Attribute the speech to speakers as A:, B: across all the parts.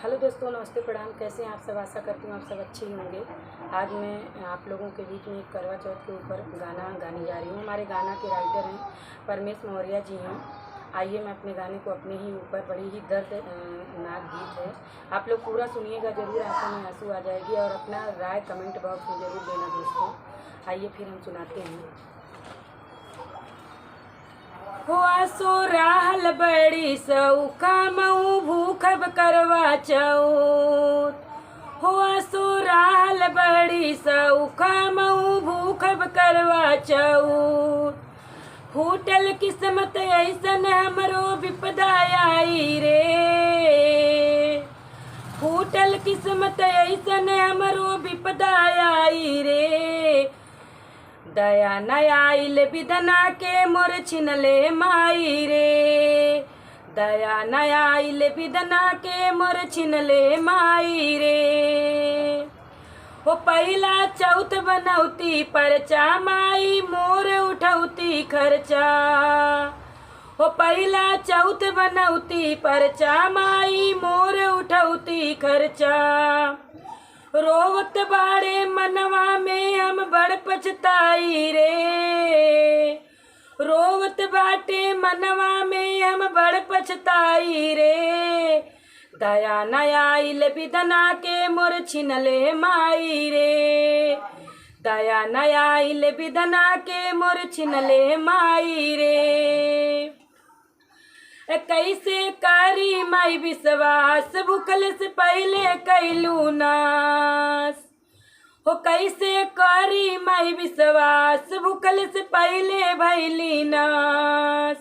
A: Hello दोस्तों, नमस्ते, प्रणाम। कैसे हैं आप सब? आशा करती हूँ आप सब अच्छे ही होंगे। आज मैं आप लोगों के बीच में एक करवा चौथ के ऊपर गाना गाने जा रही हूँ। हमारे गाना के राइटर हैं परमेश मौर्य जी हैं। आइए मैं अपने गाने को अपने ही ऊपर, बड़ी ही दर्दनाक गीत है, आप लोग पूरा सुनिएगा ज़रूर, आंखों में आंसू आ जाएगी। और अपना राय कमेंट बॉक्स में ज़रूर देना दोस्तों। आइए फिर हम सुनाते हैं। हुआ सो राहल बड़ी सौखा मऊ भूखब करवा चौथ। हुआ सो राहल बड़ी सौखा मऊ भूखब करवा चौथ। फूटल किस्मत ऐसन हमरो विपदा आई रे। फूटल किस्मत ऐसन हमरो विपदा आई रे। दया नयाइल विधना के मोर छिनले माई रे। दया नयाइल विधना के मोर छिनले माई रे। वो पहला चौथ बनौती परचा माई मोर उठौती खर्चा। वो पहला चौथ बनौती परचा माई मोर उठौती खर्चा। रोवत बाड़े मनवा में हम बड़ पछताई रे। रोवत बाटे मनवा में हम बड़ पछताई रे। दया नयाइल विधना के मोर छिनले माई रे। दया नयाइल विधना के मोर छिनले माई रे। कैसे करी माई विश्वास भूखल से पहले कैलू नास। हो कैसे करी माई विश्वास भूखल से पहले भैली नास।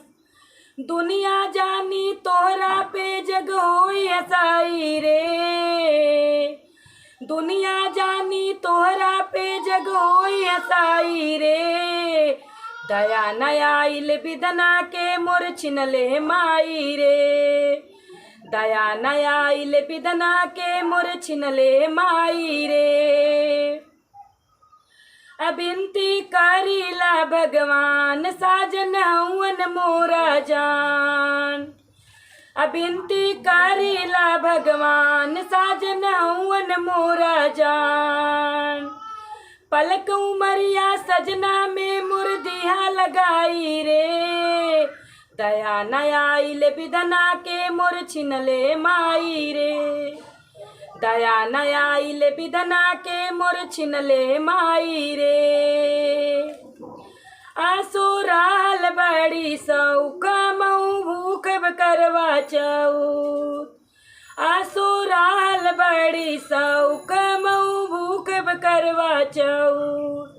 A: दुनिया जानी तोहरा पे जग होई हसाई रे। दुनिया जानी तोहरा पे जग होई हसाई रे। दया नयाइल विधना के मोर छिनले माई रे। दया नयाइल विधना के मोर छिनले माई रे। अबिनती करीला भगवान साजन हुवन मोरा जान। अबिनती करीला भगवान साजन हुवन मोरा जान। पलक उमरिया सजना में मुर्दिया लगाई रे। दया नयाइल विधना के मोर छिनले माई रे। दया नयाइल विधना के मोर छिनले माई रे। आसो राहल बड़ी सौखा मऊ भूखब करवा चौथ। आसो राहल बड़ी सौखा मऊ भूखब करवा चौथ।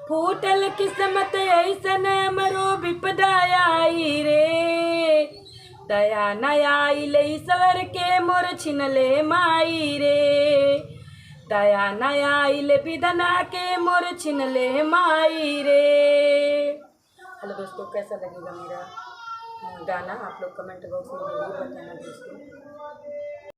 A: फूटल किस्मत ऐसन मरो विपदा आई रे। दया नयाइल ईश्वर के मोर छिनले माई रे। दया नयाइल विधना के मोर छिनले माई रे। हेलो दोस्तों, कैसा लगेगा मेरा गाना? आप लोग कमेंट बॉक्स में जरूर बताना दोस्तों।